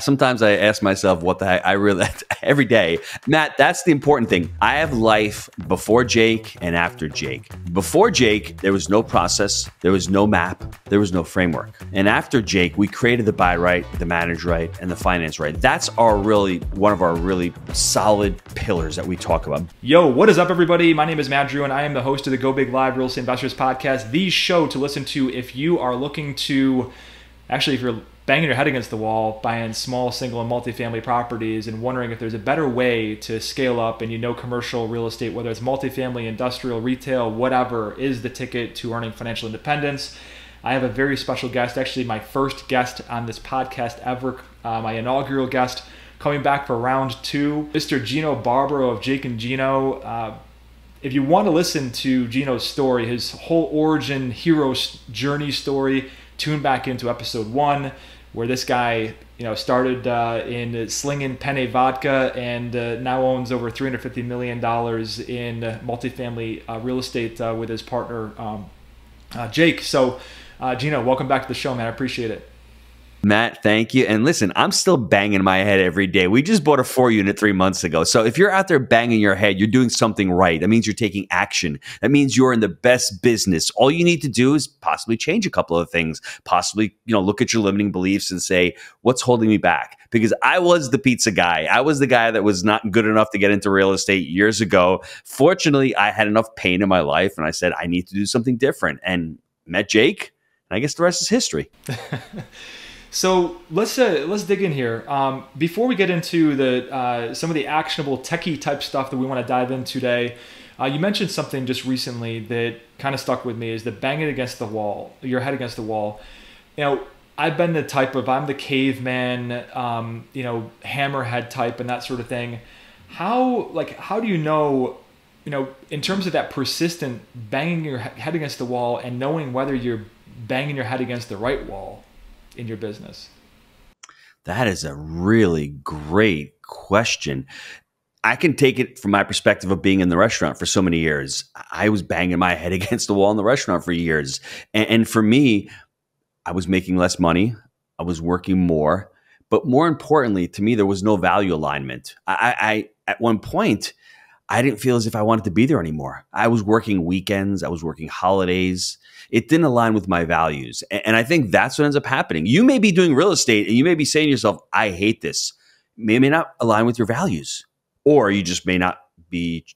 Sometimes I ask myself what the heck I really every day. Matt, that's the important thing. I have life before Jake and after Jake. Before Jake, there was no process, there was no map, there was no framework. And after Jake, we created the buy right, the manage right, and the finance right. That's one of our really solid pillars that we talk about. Yo, what is up, everybody? My name is Matt Drouin. I am the host of the Go Big Live Real Estate Investors Podcast, the show to listen to if you are looking to, if you're banging your head against the wall, buying small single and multifamily properties and wondering if there's a better way to scale up, and commercial real estate, whether it's multifamily, industrial, retail, whatever, is the ticket to earning financial independence. I have a very special guest, actually my first guest on this podcast ever, my inaugural guest, coming back for round 2, Mr. Gino Barbaro of Jake and Gino. If you want to listen to Gino's story, his whole origin, hero journey story, tune back into episode 1, where this guy, started in slinging penne vodka and now owns over $350 million in multifamily real estate with his partner, Jake. So, Gino, welcome back to the show, man. I appreciate it. Matt, thank you. And listen, I'm still banging my head every day. We just bought a 4-unit 3 months ago. So if you're out there banging your head, you're doing something right. That means you're taking action. That means you're in the best business. All you need to do is possibly change a couple of things, possibly, look at your limiting beliefs and say, what's holding me back? Because I was the pizza guy. I was the guy that was not good enough to get into real estate years ago. Fortunately, I had enough pain in my life and I said, I need to do something different, and met Jake. And I guess the rest is history. So let's dig in here. Before we get into the some of the actionable techie type stuff that we want to dive in today, you mentioned something just recently that kind of stuck with me, is the banging against the wall, your head against the wall. I've been the type of, I'm the caveman, hammerhead type and that sort of thing. How do you know, in terms of that persistent banging your head against the wall and knowing whether you're banging your head against the right wall in your business? That is a really great question. I can take it from my perspective of being in the restaurant for so many years. I was banging my head against the wall in the restaurant for years. And for me, I was making less money. I was working more. But more importantly, to me, there was no value alignment. I at one point, I didn't feel as if I wanted to be there anymore. I was working weekends. I was working holidays. It didn't align with my values. And I think that's what ends up happening. You may be doing real estate and you may be saying to yourself, I hate this. It may not align with your values, or you just may not be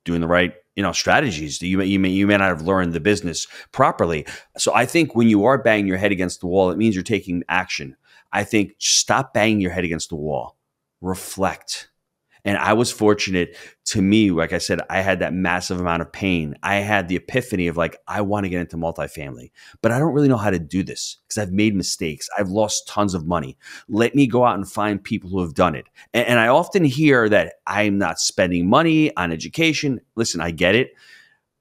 doing the right, strategies. You may not have learned the business properly. So I think when you are banging your head against the wall, it means you're taking action. I think stop banging your head against the wall. Reflect. And I was fortunate. To me, like I said, I had that massive amount of pain. I had the epiphany of I want to get into multifamily, but I don't really know how to do this because I've made mistakes. I've lost tons of money. Let me go out and find people who have done it. And I often hear that I'm not spending money on education. Listen, I get it.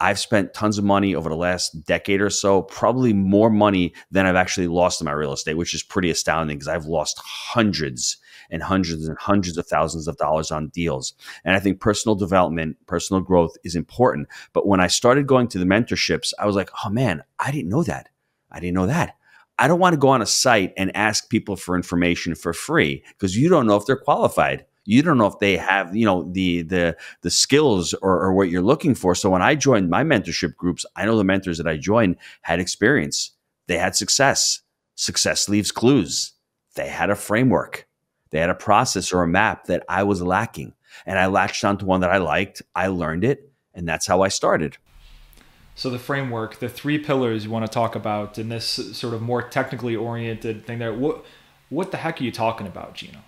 I've spent tons of money over the last decade or so, probably more money than I've actually lost in my real estate, which is pretty astounding because I've lost hundreds and hundreds and hundreds of thousands of dollars on deals. And I think personal development, personal growth is important. But when I started going to the mentorships, I was like, oh man, I didn't know that. I didn't know that. I don't want to go on a site and ask people for information for free because you don't know if they're qualified. You don't know if they have, the skills or what you're looking for. So when I joined my mentorship groups, I know the mentors that I joined had experience. They had success. Success leaves clues. They had a framework. They had a process or a map that I was lacking. And I latched onto one that I liked. I learned it. And that's how I started. So the framework, the 3 pillars you want to talk about in this sort of more technically oriented thing there, what the heck are you talking about, Gino?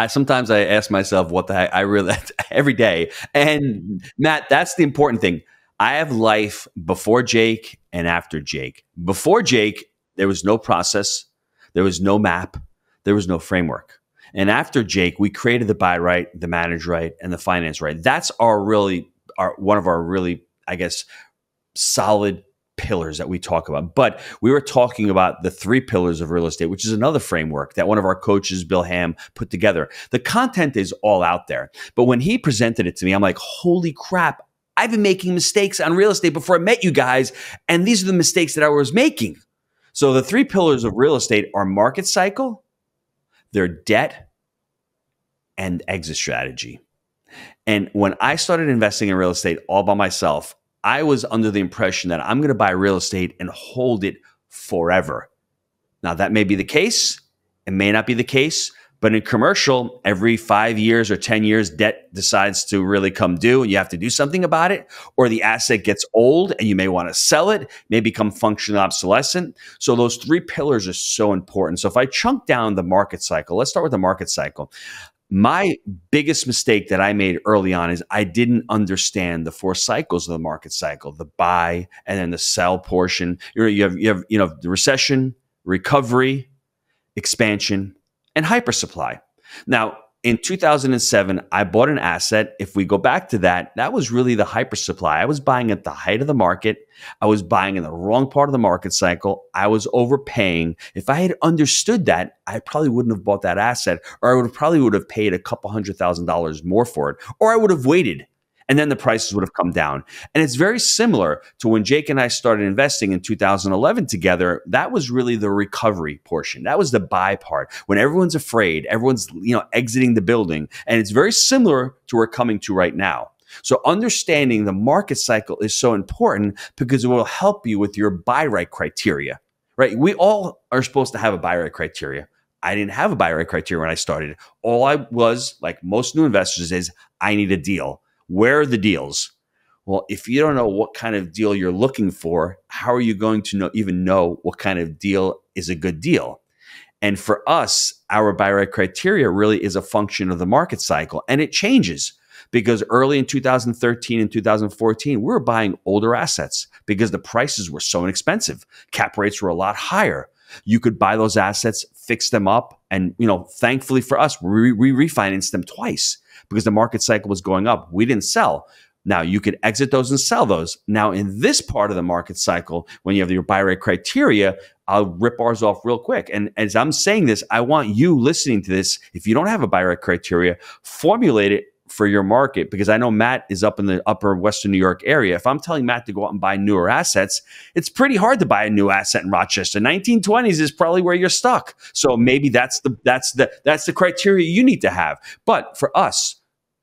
Sometimes I ask myself what the heck I really every day. And Matt, that's the important thing. I have life before Jake and after Jake. Before Jake, there was no process. There was no map. There was no framework. And after Jake, we created the buy right, the manage right, and the finance right. That's one of our really, I guess, solid pillars that we talk about. But we were talking about the 3 pillars of real estate, which is another framework that one of our coaches, Bill Ham, put together. The content is all out there. But when he presented it to me, I'm like, holy crap, I've been making mistakes on real estate before I met you guys. And these are the mistakes that I was making. So the 3 pillars of real estate are market cycle, their debt, and exit strategy. And when I started investing in real estate all by myself, I was under the impression that I'm going to buy real estate and hold it forever. Now, that may be the case. It may not be the case. But in commercial, every 5 years or 10 years, debt decides to really come due and you have to do something about it. Or the asset gets old and you may want to sell it, may become functionally obsolescent. So those three pillars are so important. So if I chunk down the market cycle, let's start with the market cycle. My biggest mistake that I made early on is I didn't understand the four cycles of the market cycle: the buy and then the sell portion. You have the recession, recovery, expansion, and hypersupply. Now, in 2007, I bought an asset. If we go back to that, that was really the hypersupply. I was buying at the height of the market. I was buying in the wrong part of the market cycle. I was overpaying. If I had understood that, I probably wouldn't have bought that asset, or I probably would have paid a couple $100,000 more for it, or I would have waited. And then the prices would have come down. And it's very similar to when Jake and I started investing in 2011 together. That was really the recovery portion. That was the buy part. When everyone's afraid, everyone's exiting the building. And it's very similar to where we're coming to right now. So understanding the market cycle is so important because it will help you with your buy right criteria, right? We all are supposed to have a buy right criteria. I didn't have a buy right criteria when I started. All I was, like most new investors, is I need a deal. Where are the deals? Well, if you don't know what kind of deal you're looking for, how are you going to even know what kind of deal is a good deal? And for us, our buy right criteria really is a function of the market cycle, and it changes because early in 2013 and 2014, we were buying older assets because the prices were so inexpensive. Cap rates were a lot higher. You could buy those assets, fix them up, and thankfully for us, we refinanced them twice because the market cycle was going up. We didn't sell. Now, you could exit those and sell those. Now, in this part of the market cycle, when you have your buy rate criteria, I'll rip ours off real quick. And as I'm saying this, I want you listening to this, if you don't have a buy rate criteria, formulate it for your market, because I know Matt is up in the upper Western New York area. If I'm telling Matt to go out and buy newer assets, it's pretty hard to buy a new asset in Rochester. 1920s is probably where you're stuck. So maybe that's the criteria you need to have. But for us,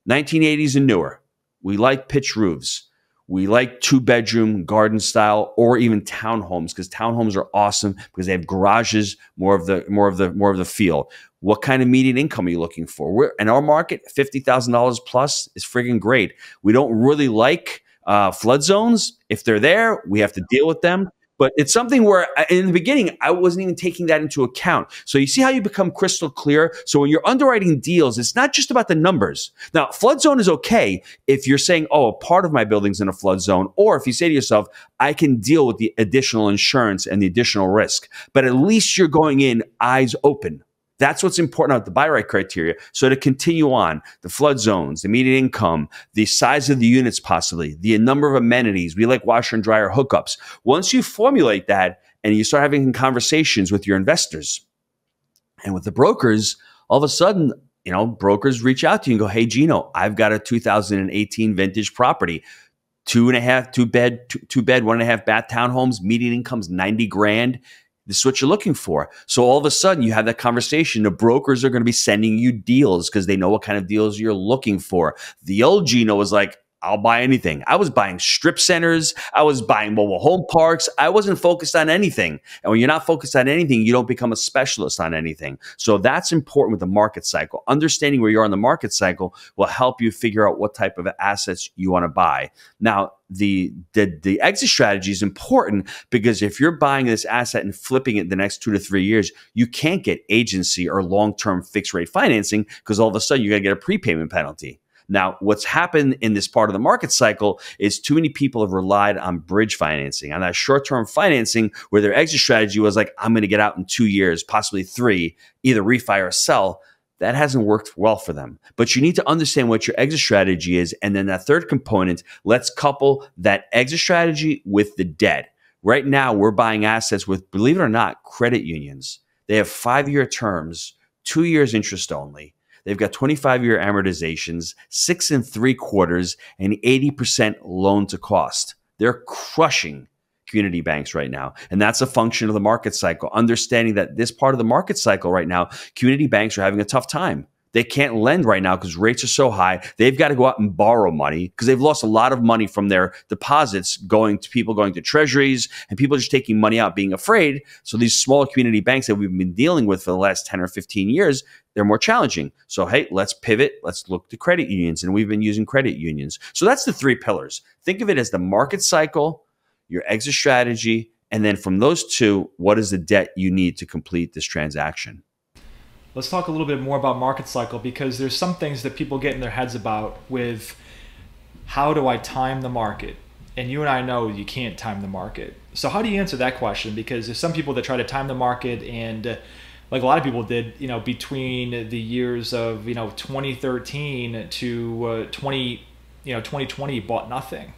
1980s and newer, we like pitch roofs. We like 2-bedroom garden style or even townhomes, because townhomes are awesome because they have garages, more of the feel. What kind of median income are you looking for? We're in our market, $50,000 plus is friggin' great. We don't really like flood zones. If they're there, we have to deal with them. But it's something where in the beginning, I wasn't even taking that into account. So you see how you become crystal clear? So when you're underwriting deals, it's not just about the numbers. Now, flood zone is okay if you're saying, oh, a part of my building's in a flood zone, or if you say to yourself, I can deal with the additional insurance and the additional risk. But at least you're going in eyes open. That's what's important about the buy right criteria. So to continue on, the flood zones, the median income, the size of the units possibly, the number of amenities. We like washer and dryer hookups. Once you formulate that and you start having conversations with your investors and with the brokers, all of a sudden, brokers reach out to you and go, hey, Gino, I've got a 2018 vintage property. 2.5, two bed, 1.5 bath townhomes, median income's 90 grand. This is what you're looking for. So all of a sudden you have that conversation. The brokers are going to be sending you deals because they know what kind of deals you're looking for. The old Gino was like, I'll buy anything. I was buying strip centers. I was buying mobile home parks. I wasn't focused on anything. And when you're not focused on anything, you don't become a specialist on anything. So that's important with the market cycle. Understanding where you are in the market cycle will help you figure out what type of assets you want to buy. Now, the exit strategy is important because if you're buying this asset and flipping it the next 2 to 3 years, you can't get agency or long-term fixed rate financing because all of a sudden you're going to get a prepayment penalty. Now, what's happened in this part of the market cycle is too many people have relied on bridge financing, on that short-term financing where their exit strategy was like, I'm going to get out in 2 years, possibly 3, either refi or sell. That hasn't worked well for them. But you need to understand what your exit strategy is. And then that third component, let's couple that exit strategy with the debt. Right now, we're buying assets with, believe it or not, credit unions. They have 5-year terms, 2 years interest only. They've got 25-year amortizations, 6 3/4, and 80% loan to cost. They're crushing community banks right now. And that's a function of the market cycle, understanding that this part of the market cycle right now, community banks are having a tough time. They can't lend right now because rates are so high. They've got to go out and borrow money because they've lost a lot of money from their deposits going to treasuries and people just taking money out, being afraid. So these smaller community banks that we've been dealing with for the last 10 or 15 years, they're more challenging. So, hey, let's pivot. Let's look to credit unions. And we've been using credit unions. So that's the three pillars. Think of it as the market cycle, your exit strategy, and then from those two, what is the debt you need to complete this transaction? Let's talk a little bit more about market cycle, because there's some things that people get in their heads about with how do I time the market? And you and I know you can't time the market. So how do you answer that question? Because there's some people that try to time the market, and like a lot of people did, between the years of 2013 to 2020, bought nothing.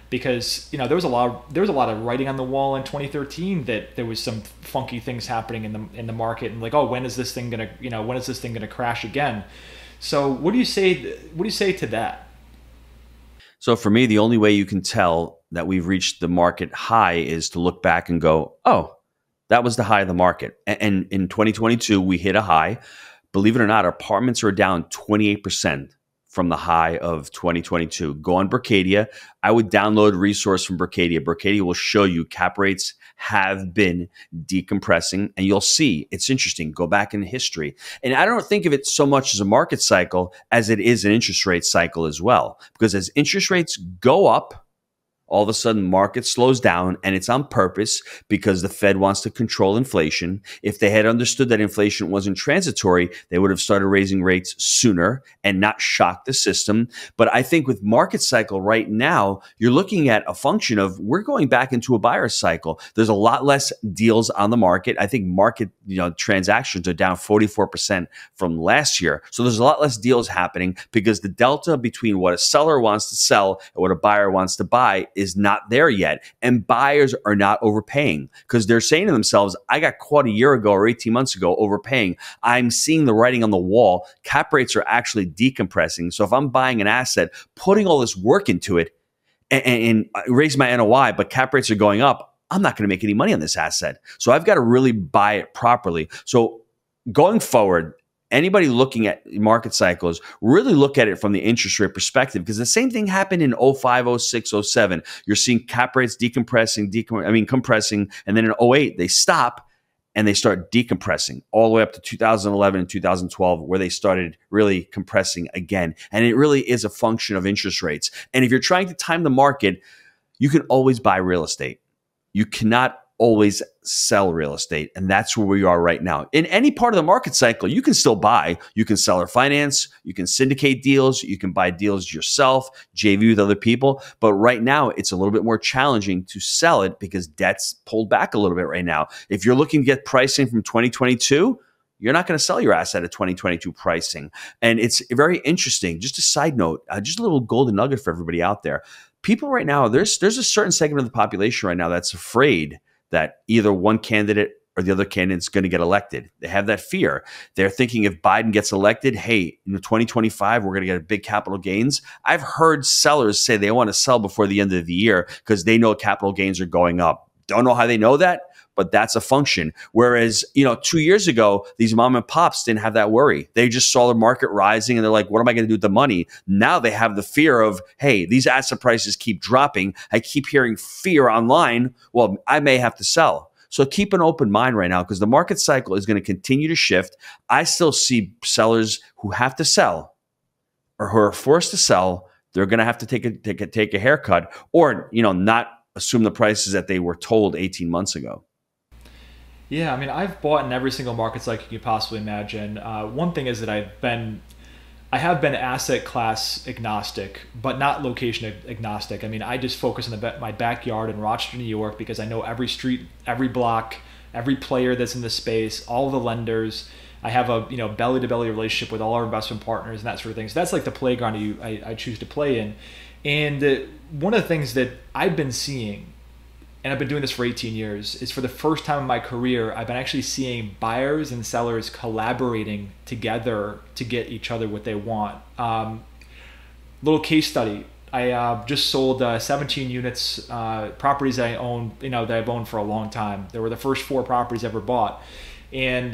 Because there was a lot of writing on the wall in 2013 that there was some funky things happening in the market, and like, oh, when is this thing gonna crash again? So what do you say to that? So for me, the only way you can tell that we've reached the market high is to look back and go, oh, that was the high of the market. And in 2022, we hit a high. Believe it or not, apartments are down 28% from the high of 2022. Go on Berkadia. I would download a resource from Berkadia. Berkadia will show you cap rates have been decompressing, and you'll see it's interesting. Go back in history. And I don't think of it so much as a market cycle as it is an interest rate cycle as well. Because as interest rates go up, all of a sudden market slows down, and it's on purpose because the Fed wants to control inflation. If they had understood that inflation wasn't transitory, they would have started raising rates sooner and not shocked the system. But I think with market cycle right now, you're looking at a function of we're going back into a buyer cycle. There's a lot less deals on the market. I think market transactions are down 44% from last year. So there's a lot less deals happening because the delta between what a seller wants to sell and what a buyer wants to buy is not there yet. And buyers are not overpaying because they're saying to themselves, I got caught a year ago or 18 months ago overpaying. I'm seeing the writing on the wall. Cap rates are actually decompressing. So if I'm buying an asset, putting all this work into it and raise my NOI, but cap rates are going up, I'm not going to make any money on this asset. So I've got to really buy it properly. So going forward, anybody looking at market cycles, really look at it from the interest rate perspective, because the same thing happened in 05, 06, 07. You're seeing cap rates compressing, and then in 08, they stop and they start decompressing all the way up to 2011 and 2012, where they started really compressing again. And it really is a function of interest rates. And if you're trying to time the market, you can always buy real estate. You cannot always sell real estate. And that's where we are right now. In any part of the market cycle, you can still buy. You can sell or finance. You can syndicate deals. You can buy deals yourself, JV with other people. But right now, it's a little bit more challenging to sell it because debt's pulled back a little bit right now. If you're looking to get pricing from 2022, you're not going to sell your asset at 2022 pricing. And it's very interesting. Just a side note, just a little golden nugget for everybody out there. People right now, there's a certain segment of the population right now that's afraid that either one candidate or the other candidate's going to get elected. They have that fear. They're thinking if Biden gets elected, hey, in 2025, we're going to get big capital gains. I've heard sellers say they want to sell before the end of the year because they know capital gains are going up. Don't know how they know that, but that's a function. Whereas, 2 years ago, these mom and pops didn't have that worry. They just saw the market rising and they're like, what am I going to do with the money? Now they have the fear of, hey, these asset prices keep dropping. I keep hearing fear online. Well, I may have to sell. So keep an open mind right now because the market cycle is going to continue to shift. I still see sellers who have to sell or who are forced to sell. They're going to have to take a haircut or, not assume the prices that they were told 18 months ago. Yeah, I mean, I've bought in every single market cycle you could possibly imagine. One thing is that I have been asset class agnostic, but not location agnostic. I mean, I just focus on my backyard in Rochester, New York, because I know every street, every block, every player that's in the space, all the lenders. I have a belly-to-belly relationship with all our investment partners and that sort of thing. So that's like the playground I choose to play in. And one of the things that I've been seeing, and I've been doing this for 18 years, is for the first time in my career, I've been actually seeing buyers and sellers collaborating together to get each other what they want. Little case study. I just sold 17 units, properties that I own, that I've owned for a long time. They were the first 4 properties I ever bought, and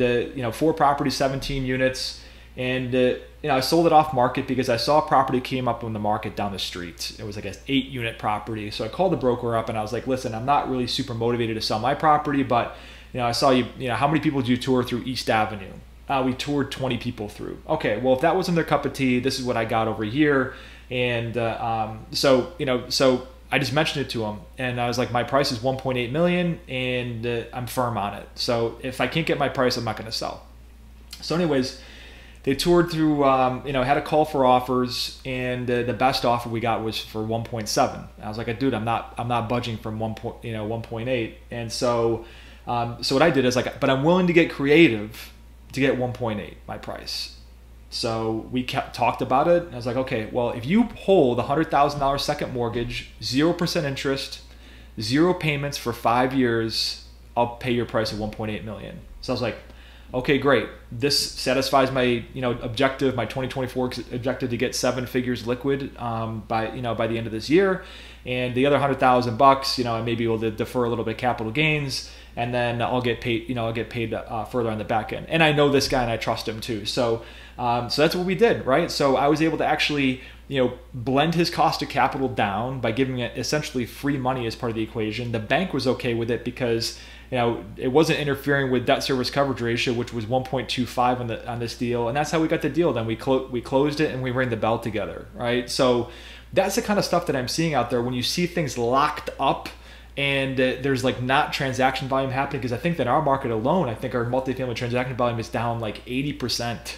4 properties, 17 units, and I sold it off market because I saw a property came up on the market down the street. It was like an 8-unit property, so I called the broker up and I was like, "Listen, I'm not really super motivated to sell my property, but I saw you. How many people do you tour through East Avenue?" We toured 20 people through. Okay, well, if that wasn't their cup of tea, this is what I got over here. And so I just mentioned it to him, and I was like, my price is 1.8 million, and I'm firm on it. So if I can't get my price, I'm not going to sell. So anyways, they toured through, had a call for offers, and the best offer we got was for 1.7. I was like, dude, I'm not budging from 1.8. And so what I did is like, but I'm willing to get creative to get 1.8 my price. So we talked about it. And I was like, okay, well, if you hold a $100,000 second mortgage, 0% interest, 0 payments for 5 years, I'll pay your price of 1.8 million. So I was like, okay, great. This satisfies my objective, my 2024 objective to get 7 figures liquid by the end of this year, and the other $100,000, I may be able to defer a little bit of capital gains, and then I'll get paid. Further on the back end. And I know this guy and I trust him too. So that's what we did, right? So I was able to actually blend his cost of capital down by giving it essentially free money as part of the equation. The bank was okay with it because it wasn't interfering with debt service coverage ratio, which was 1.25 on this deal, and that's how we got the deal. Then we closed it and we rang the bell together, right? So that's the kind of stuff that I'm seeing out there when you see things locked up and there's like not transaction volume happening. Because I think that our market alone, I think our multifamily transaction volume is down like 80%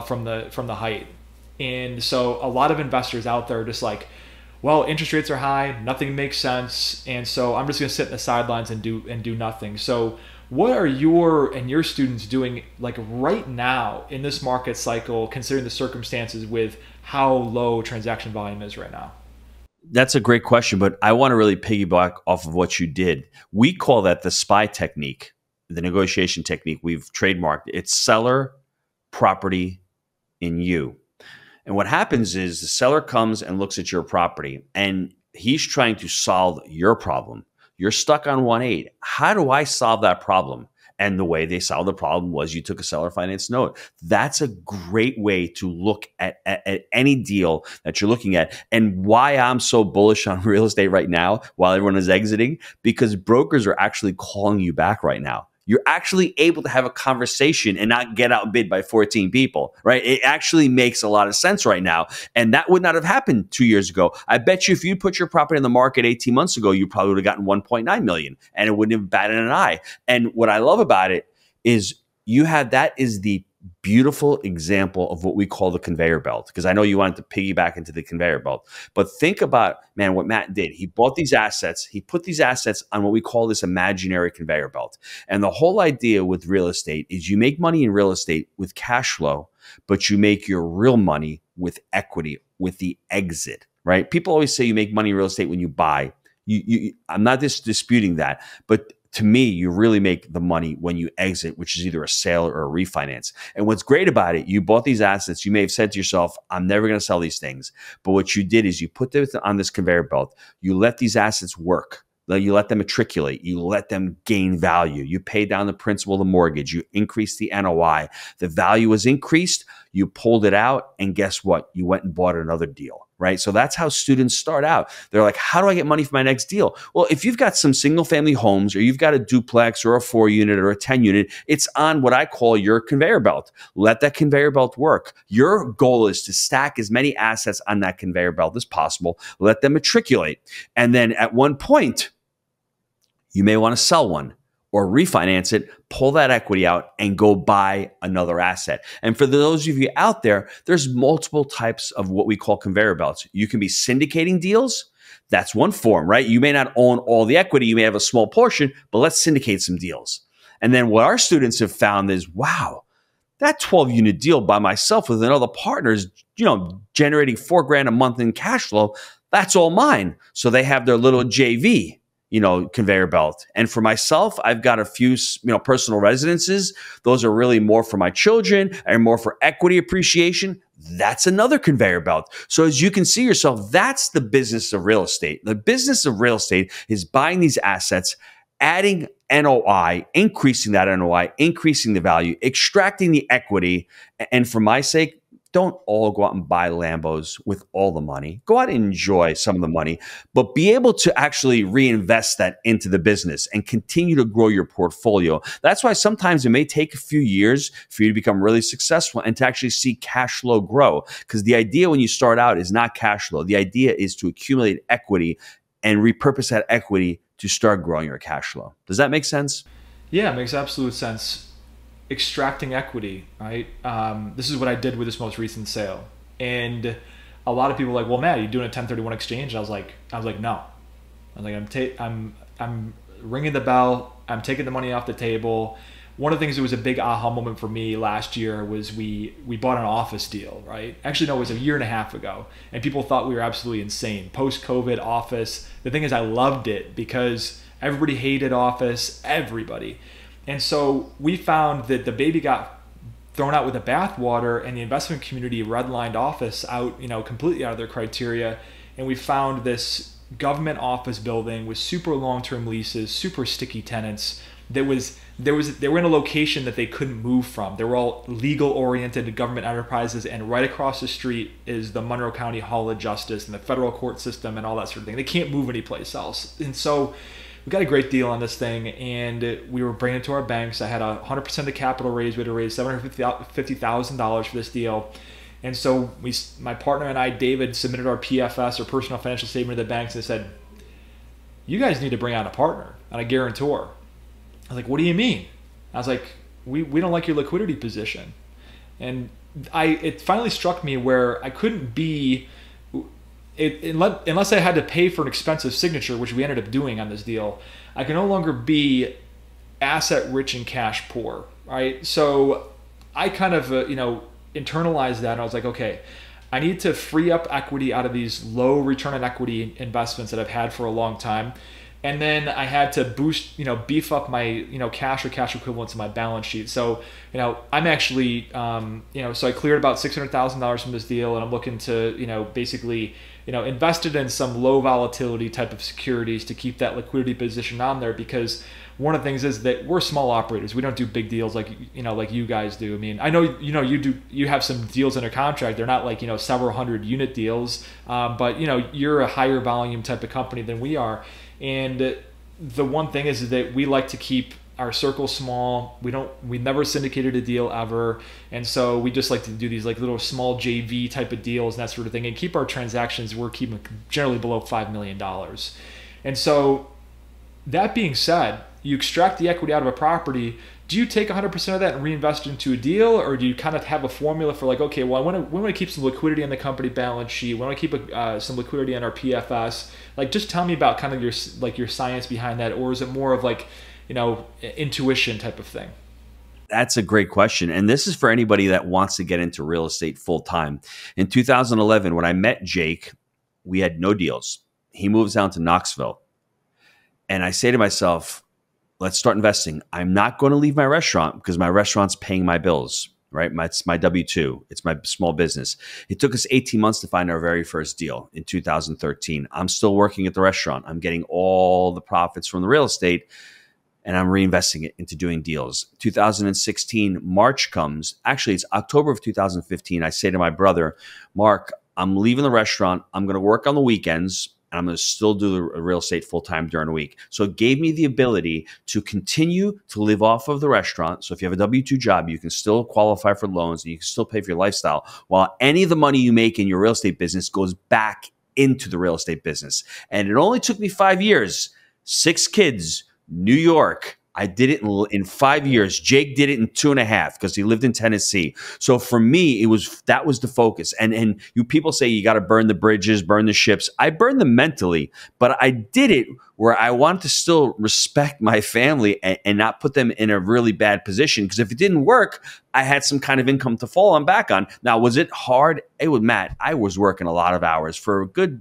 from the height. And so a lot of investors out there are just like, well, interest rates are high, nothing makes sense, and so I'm just going to sit in the sidelines and do nothing. So what are your students doing like right now in this market cycle, considering the circumstances with how low transaction volume is right now? That's a great question, but I want to really piggyback off of what you did. We call that the SPY technique, the negotiation technique. We've trademarked it. It's seller, property, in you. And what happens is the seller comes and looks at your property and he's trying to solve your problem. You're stuck on 1.8. How do I solve that problem? And the way they solved the problem was you took a seller finance note. That's a great way to look at any deal that you're looking at. And why I'm so bullish on real estate right now while everyone is exiting, because brokers are actually calling you back right now. You're actually able to have a conversation and not get outbid by 14 people, right? It actually makes a lot of sense right now. And that would not have happened 2 years ago. I bet you if you put your property on the market 18 months ago, you probably would have gotten 1.9 million and it wouldn't have batted an eye. And what I love about it is that is the beautiful example of what we call the conveyor belt, because I know you wanted to piggyback into the conveyor belt. But think about, man, what Matt did. He bought these assets. He put these assets on what we call this imaginary conveyor belt. And the whole idea with real estate is you make money in real estate with cash flow, but you make your real money with equity, with the exit, right? People always say you make money in real estate when you buy. I'm not disputing that, but to me, you really make the money when you exit, which is either a sale or a refinance. And what's great about it, you bought these assets. You may have said to yourself, I'm never going to sell these things. But what you did is you put them on this conveyor belt. You let these assets work. You let them matriculate. You let them gain value. You pay down the principal of the mortgage. You increase the NOI. The value was increased. You pulled it out. And guess what? You went and bought another deal, right? So that's how students start out. They're like, how do I get money for my next deal? Well, if you've got some single family homes or you've got a duplex or a 4-unit or a 10-unit, it's on what I call your conveyor belt. Let that conveyor belt work. Your goal is to stack as many assets on that conveyor belt as possible. Let them matriculate. And then at one point, you may want to sell one or refinance it, pull that equity out, and go buy another asset. And for those of you out there, there's multiple types of what we call conveyor belts. You can be syndicating deals. That's one form, right? You may not own all the equity. You may have a small portion, but let's syndicate some deals. And then what our students have found is, wow, that 12-unit deal by myself with another partner is, generating $4,000 a month in cash flow. That's all mine. So they have their little JV, conveyor belt. And for myself, I've got a few, personal residences. Those are really more for my children and more for equity appreciation. that's another conveyor belt. So as you can see yourself, that's the business of real estate. The business of real estate is buying these assets, adding NOI, increasing that NOI, increasing the value, extracting the equity. And for my sake, don't all go out and buy Lambos with all the money. Go out and enjoy some of the money, but be able to actually reinvest that into the business and continue to grow your portfolio. That's why sometimes it may take a few years for you to become really successful and to actually see cash flow grow. Because the idea when you start out is not cash flow. The idea is to accumulate equity and repurpose that equity to start growing your cash flow. Does that make sense? Yeah, it makes absolute sense. Extracting equity, right? This is what I did with this most recent sale. And a lot of people are like, well, Matt, are you doing a 1031 exchange? And I was like, no. I was like, I'm ringing the bell. I'm taking the money off the table. One of the things that was a big aha moment for me last year was we bought an office deal, right? Actually, no, it was a year and a half ago. And people thought we were absolutely insane. Post-COVID office. The thing is, I loved it because everybody hated office, everybody. And so we found that the baby got thrown out with the bathwater, and the investment community redlined office out, completely out of their criteria. And we found this government office building with super long-term leases, super sticky tenants. They were in a location that they couldn't move from. They were all legal-oriented government enterprises, and right across the street is the Monroe County Hall of Justice and the federal court system and all that sort of thing. They can't move anyplace else. And so we got a great deal on this thing, and we were bringing it to our banks. I had 100% of the capital raised. We had to raise $750,000 for this deal. And so my partner and I, David, submitted our PFS, or personal financial statement, to the banks, and said, you guys need to bring out a partner and a guarantor. I was like, what do you mean? I was like, we don't like your liquidity position. And it finally struck me where I couldn't be... unless I had to pay for an expensive signature, which we ended up doing on this deal, I can no longer be asset rich and cash poor, right? So I kind of, internalized that, and I was like, okay, I need to free up equity out of these low return on equity investments that I've had for a long time. And then I had to beef up my, cash or cash equivalents in my balance sheet. So, I'm actually, so I cleared about $600,000 from this deal, and I'm looking to, basically, invested in some low volatility type of securities to keep that liquidity position on there, because one of the things is that we're small operators. We don't do big deals like you guys do. I mean, I know, you have some deals under contract. They're not like, several hundred unit deals, but you're a higher volume type of company than we are. And the one thing is that we like to keep our circle small. We never syndicated a deal ever. And so we just like to do these like little small JV type of deals and that sort of thing, and keep our transactions, we're keeping generally below $5 million. And so that being said, you extract the equity out of a property. Do you take 100% of that and reinvest into a deal, or do you kind of have a formula for like, okay, well, we want to keep some liquidity on the company balance sheet. We want to keep some liquidity on our PFS. Like, just tell me about kind of your science behind that, or is it more of like, intuition type of thing? That's a great question. And this is for anybody that wants to get into real estate full time. In 2011, when I met Jake, we had no deals. He moves down to Knoxville. And I say to myself, let's start investing. I'm not going to leave my restaurant because my restaurant's paying my bills, right? It's my W-2. It's my small business. It took us 18 months to find our very first deal in 2013. I'm still working at the restaurant. I'm getting all the profits from the real estate, and I'm reinvesting it into doing deals. 2016, March comes. Actually, it's October of 2015. I say to my brother, Mark, I'm leaving the restaurant. I'm going to work on the weekends, and I'm going to still do the real estate full-time during the week. So it gave me the ability to continue to live off of the restaurant. So if you have a W-2 job, you can still qualify for loans, and you can still pay for your lifestyle, while any of the money you make in your real estate business goes back into the real estate business. And it only took me 5 years, 6 kids, New York. I did it in 5 years. Jake did it in 2.5 because he lived in Tennessee. So for me, that was the focus. And you people say you got to burn the bridges, burn the ships. I burned them mentally, but I did it where I wanted to still respect my family and not put them in a really bad position. Because if it didn't work, I had some kind of income to fall on back on. Now, was it hard? It was, Matt, I was working a lot of hours for a good,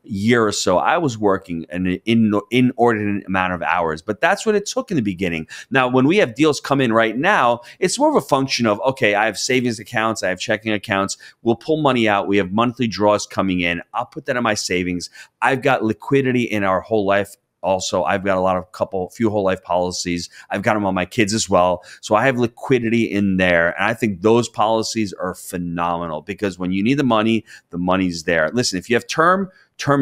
year or so. I was working an inordinate amount of hours, but that's what it took in the beginning. Now, when we have deals come in right now, it's more of a function of, okay, I have savings accounts, I have checking accounts. We'll pull money out. We have monthly draws coming in. I'll put that in my savings. I've got liquidity in our whole life. Also, I've got few whole life policies. I've got them on my kids as well. So I have liquidity in there. And I think those policies are phenomenal because when you need the money's there. Listen, if you have term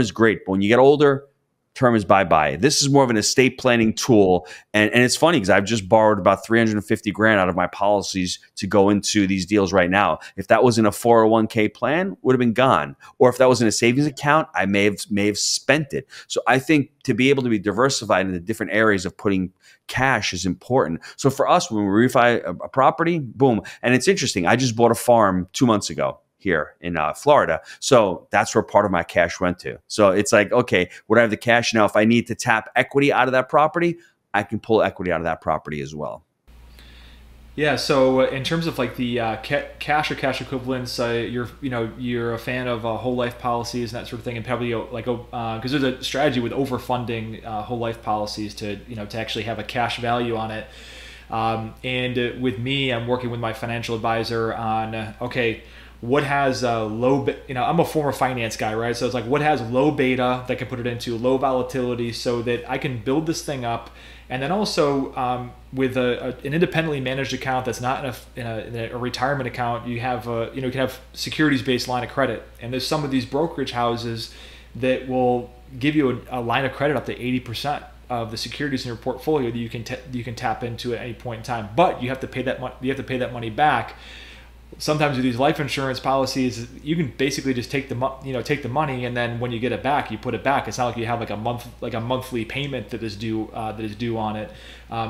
is great. But when you get older, term is bye-bye. This is more of an estate planning tool. And it's funny because I've just borrowed about 350 grand out of my policies to go into these deals right now. If that was in a 401k plan, would have been gone. Or if that was in a savings account, I may have spent it. So I think to be able to be diversified in the different areas of putting cash is important. So for us, when we refi a property, boom. And it's interesting. I just bought a farm 2 months ago here in Florida. So that's where part of my cash went to. So it's like, okay, would I have the cash now? If I need to tap equity out of that property, I can pull equity out of that property as well. Yeah. So in terms of like the cash or cash equivalents, you're a fan of whole life policies and that sort of thing, and probably because there's a strategy with overfunding whole life policies to actually have a cash value on it. And with me, I'm working with my financial advisor on what has low, I'm a former finance guy, right? So it's like what has low beta that can put it into low volatility so that I can build this thing up. And then also with an independently managed account that's not in a retirement account, you have you can have securities-based line of credit. And there's some of these brokerage houses that will give you a line of credit up to 80% of the securities in your portfolio that you can tap into at any point in time. But you have to pay that money back. Sometimes with these life insurance policies, you can basically just take the money, and then when you get it back, you put it back. It's not like you have like a monthly payment that is due on it.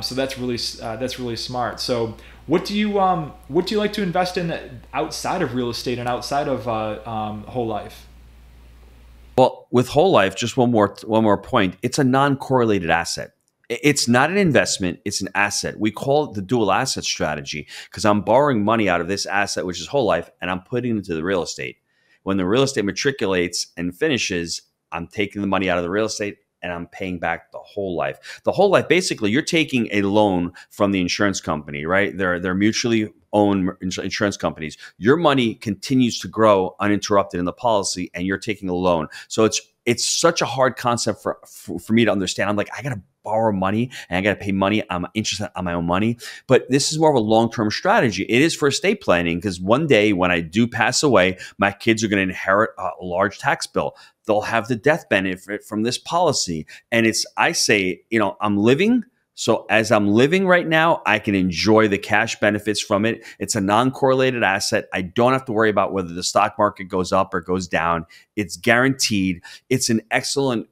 So that's really smart. So what do you like to invest in outside of real estate and outside of whole life? Well, with whole life, just one more point. It's a non-correlated asset. It's not an investment. It's an asset. We call it the dual asset strategy because I'm borrowing money out of this asset, which is whole life, and I'm putting it into the real estate. When the real estate matriculates and finishes, I'm taking the money out of the real estate and I'm paying back the whole life. The whole life, basically, you're taking a loan from the insurance company, right? They're mutually owned insurance companies. Your money continues to grow uninterrupted in the policy, and you're taking a loan. So it's such a hard concept for me to understand. I'm like, I got to borrow money and I got to pay money. I'm interested on my own money. But this is more of a long-term strategy. It is for estate planning because one day when I do pass away, my kids are going to inherit a large tax bill. They'll have the death benefit from this policy. And I say, I'm living. So as I'm living right now, I can enjoy the cash benefits from it. It's a non-correlated asset. I don't have to worry about whether the stock market goes up or goes down. It's guaranteed. It's an excellent,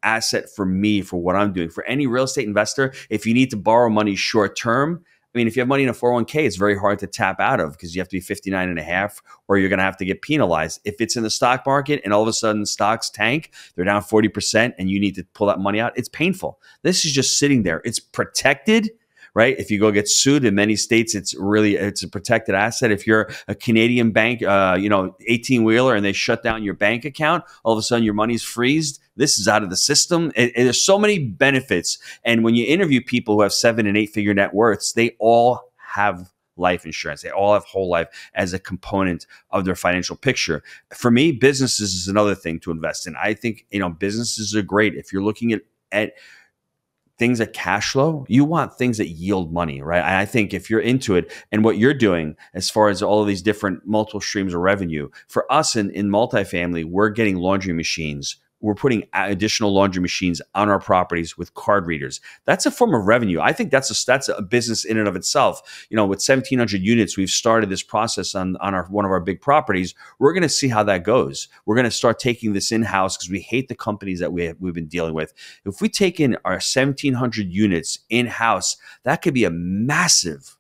asset for me for what I'm doing. For any real estate investor, if you need to borrow money short term, if you have money in a 401k, it's very hard to tap out of because you have to be 59 and a half or you're going to have to get penalized. If it's in the stock market and all of a sudden stocks tank, they're down 40% and you need to pull that money out, it's painful. This is just sitting there. It's protected, right? If you go get sued in many states, it's a protected asset. If you're a Canadian bank, 18-wheeler and they shut down your bank account, all of a sudden your money's freezed. This is out of the system. There's so many benefits. And when you interview people who have 7 and 8 figure net worths, they all have life insurance. They all have whole life as a component of their financial picture. For me, businesses is another thing to invest in. I think, businesses are great. If you're looking at things that cash flow, you want things that yield money, right? I think if you're into it and what you're doing as far as all of these different multiple streams of revenue, for us in multifamily, we're getting laundry machines. We're putting additional laundry machines on our properties with card readers. That's a form of revenue. I think that's a business in and of itself. With 1,700 units, we've started this process on one of our big properties. We're going to see how that goes. We're going to start taking this in-house because we hate the companies that we've been dealing with. If we take in our 1,700 units in-house, that could be a massive,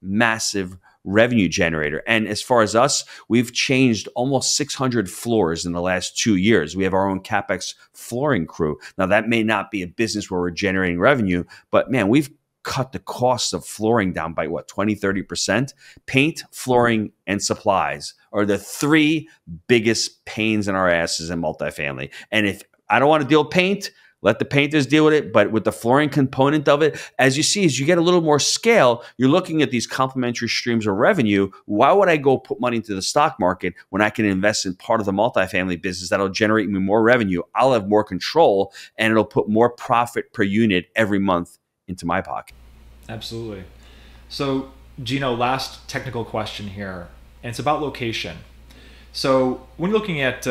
massive revenue generator. And as far as us, we've changed almost 600 floors in the last 2 years. We have our own CapEx flooring crew. Now, that may not be a business where we're generating revenue, but man, we've cut the cost of flooring down by what, 20, 30%? Paint, flooring, and supplies are the three biggest pains in our asses in multifamily. And if I don't want to deal with paint, let the painters deal with it. But with the flooring component of it, as you see, as you get a little more scale, you're looking at these complementary streams of revenue. Why would I go put money into the stock market when I can invest in part of the multifamily business that'll generate me more revenue? I'll have more control, and it'll put more profit per unit every month into my pocket. Absolutely. So, Gino, last technical question here, and it's about location. So when looking at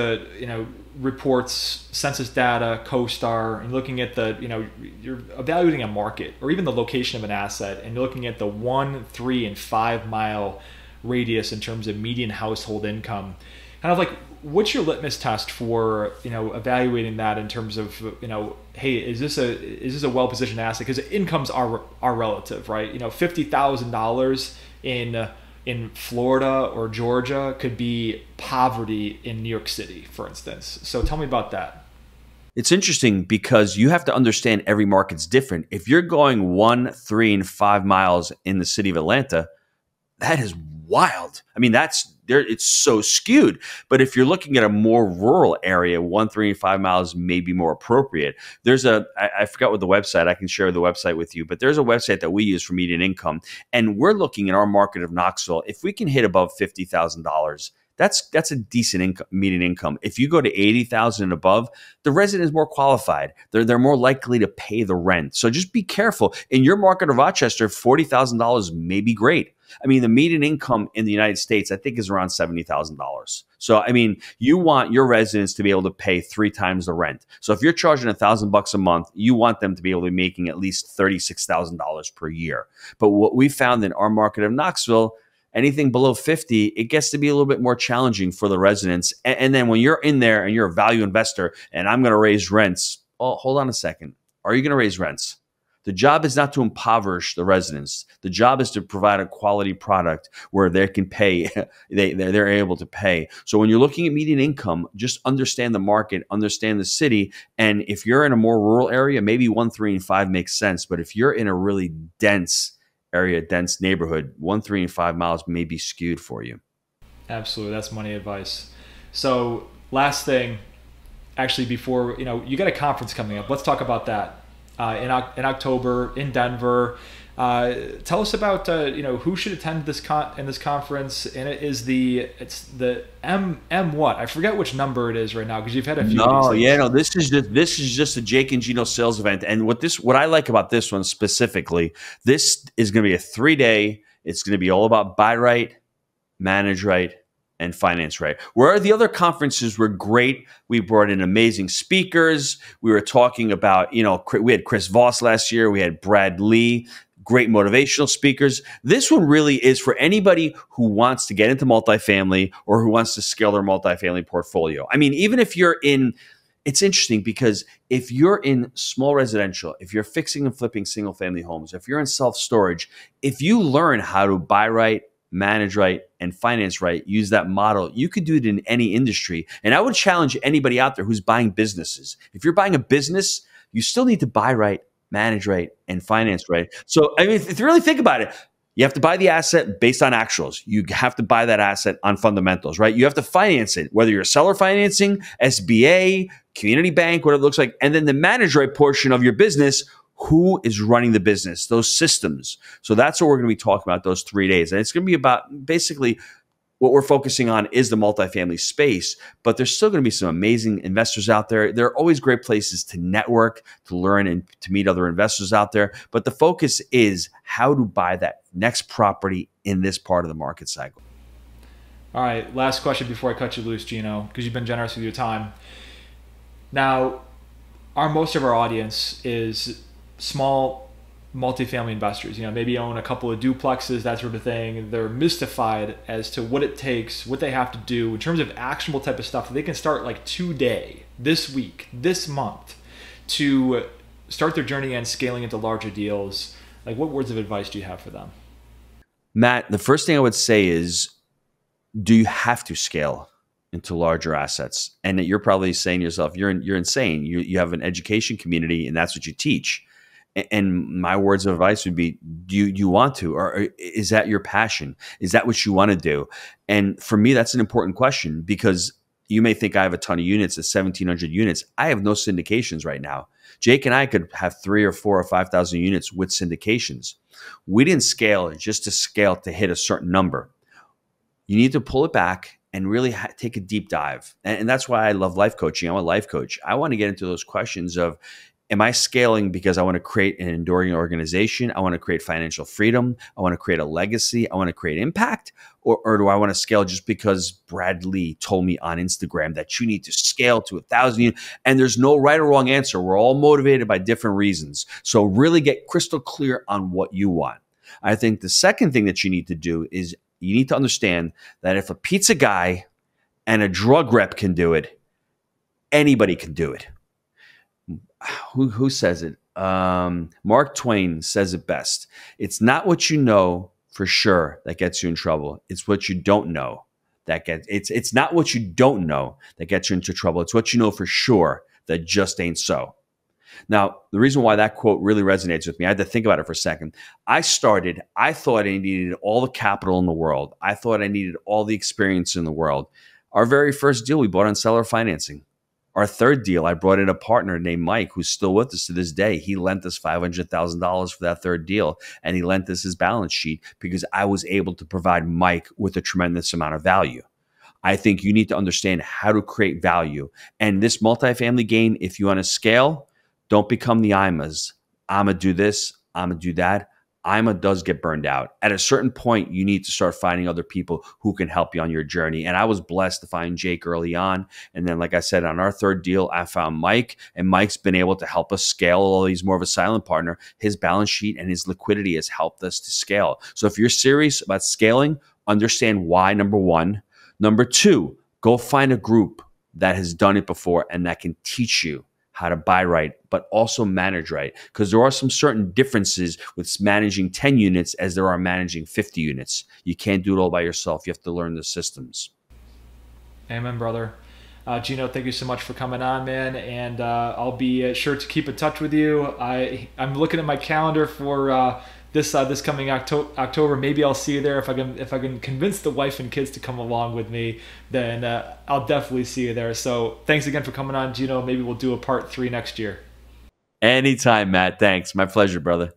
reports, census data, CoStar, and looking at you're evaluating a market or even the location of an asset, and you're looking at the 1, 3, and 5 mile radius in terms of median household income. Kind of like, what's your litmus test for evaluating that in terms of hey, is this a well positioned asset? Because incomes are relative, right? $50,000 in Florida or Georgia could be poverty in New York City, for instance. So tell me about that. It's interesting because you have to understand every market's different. If you're going 1, 3, and 5 miles in the city of Atlanta, that is wild. I mean, that's there. It's so skewed. But if you're looking at a more rural area, 1, 3, and 5 miles may be more appropriate. I forgot what the website. I can share the website with you, but there's a website that we use for median income, and we're looking at our market of Knoxville. If we can hit above $50,000. That's a decent median income. If you go to 80,000 and above, the resident is more qualified. They're more likely to pay the rent. So just be careful. In your market of Rochester, $40,000 may be great. I mean, the median income in the United States, I think, is around $70,000. So, I mean, you want your residents to be able to pay 3 times the rent. So if you're charging $1,000 a month, you want them to be able to be making at least $36,000 per year. But what we found in our market of Knoxville, anything below 50, it gets to be a little bit more challenging for the residents. And then when you're in there and you're a value investor and I'm going to raise rents, oh, hold on a second. Are you going to raise rents? The job is not to impoverish the residents. The job is to provide a quality product where they can pay, they're able to pay. So when you're looking at median income, just understand the market, understand the city. And if you're in a more rural area, maybe 1, 3, and 5 makes sense. But if you're in a really dense area, dense neighborhood, 1, 3, and 5 miles may be skewed for you. Absolutely. That's money advice. So last thing, actually, before, you got a conference coming up. Let's talk about that. In October in Denver. Tell us about who should attend this conference, and it's the M what? I forget which number it is right now because you've had a few. This is just a Jake and Gino sales event, and what I like about this one specifically, this is going to be a 3-day. It's going to be all about buy right, manage right, and finance right. Where the other conferences were great. We brought in amazing speakers. We were talking about, we had Chris Voss last year. We had Brad Lee, great motivational speakers. This one really is for anybody who wants to get into multifamily or who wants to scale their multifamily portfolio. I mean, even if you're in, it's interesting because if you're in small residential, if you're fixing and flipping single family homes, if you're in self-storage, if you learn how to buy right, manage right, and finance right, use that model, you could do it in any industry. And I would challenge anybody out there who's buying businesses. If you're buying a business, you still need to buy right, manage right, and finance right. So, I mean, if you really think about it, you have to buy the asset based on actuals. You have to buy that asset on fundamentals, right? You have to finance it, whether you're seller financing, SBA, community bank, whatever it looks like. And then the manage right portion of your business, who is running the business, those systems. So that's what we're going to be talking about those 3 days. And it's going to be about basically what we're focusing on is the multifamily space, but there's still going to be some amazing investors out there. There are always great places to network, to learn, and to meet other investors out there. But the focus is how to buy that next property in this part of the market cycle. All right, last question before I cut you loose, Gino, because you've been generous with your time. Now, most of our audience is small multifamily investors, maybe own a couple of duplexes, that sort of thing. They're mystified as to what it takes, what they have to do in terms of actionable type of stuff that they can start like today, this week, this month, to start their journey and scaling into larger deals. Like, what words of advice do you have for them? Matt, the first thing I would say is, do you have to scale into larger assets? And that you're probably saying to yourself, you're insane. You have an education community and that's what you teach. And my words of advice would be, do you want to, or is that your passion? Is that what you want to do? And for me, that's an important question, because you may think I have a ton of units at 1,700 units. I have no syndications right now. Jake and I could have 3 or 4 or 5,000 units with syndications. We didn't scale just to scale to hit a certain number. You need to pull it back and really take a deep dive. And that's why I love life coaching. I'm a life coach. I want to get into those questions of, am I scaling because I want to create an enduring organization? I want to create financial freedom. I want to create a legacy. I want to create impact. Or do I want to scale just because Brad Lee told me on Instagram that you need to scale to 1,000 units? And there's no right or wrong answer. We're all motivated by different reasons. So really get crystal clear on what you want. I think the second thing that you need to do is you need to understand that if a pizza guy and a drug rep can do it, anybody can do it. Who says it? Mark Twain says it best. It's not what you know for sure that gets you in trouble. It's what you don't know that gets it's not what you don't know that gets you into trouble. It's what you know for sure that just ain't so. Now, the reason why that quote really resonates with me, I had to think about it for a second. I thought I needed all the capital in the world. I thought I needed all the experience in the world. Our very first deal, we bought on seller financing. Our third deal, I brought in a partner named Mike, who's still with us to this day. He lent us $500,000 for that third deal, and he lent us his balance sheet because I was able to provide Mike with a tremendous amount of value. I think you need to understand how to create value. And this multifamily game, if you want to scale, don't become the IMAs. IMA do this, IMA do that. IMA does get burned out. At a certain point, you need to start finding other people who can help you on your journey. And I was blessed to find Jake early on. And then, like I said, on our third deal, I found Mike. And Mike's been able to help us scale, although he's more of a silent partner. His balance sheet and his liquidity has helped us to scale. So if you're serious about scaling, understand why, number one. Number two, go find a group that has done it before and that can teach you how to buy right, but also manage right. Because there are some certain differences with managing 10 units as there are managing 50 units. You can't do it all by yourself. You have to learn the systems. Amen, brother. Gino, thank you so much for coming on, man. And I'll be sure to keep in touch with you. I'm looking at my calendar for this coming October. Maybe I'll see you there. If I can convince the wife and kids to come along with me, then I'll definitely see you there. So thanks again for coming on, Gino. Maybe we'll do a part 3 next year. Anytime, Matt. Thanks. My pleasure, brother.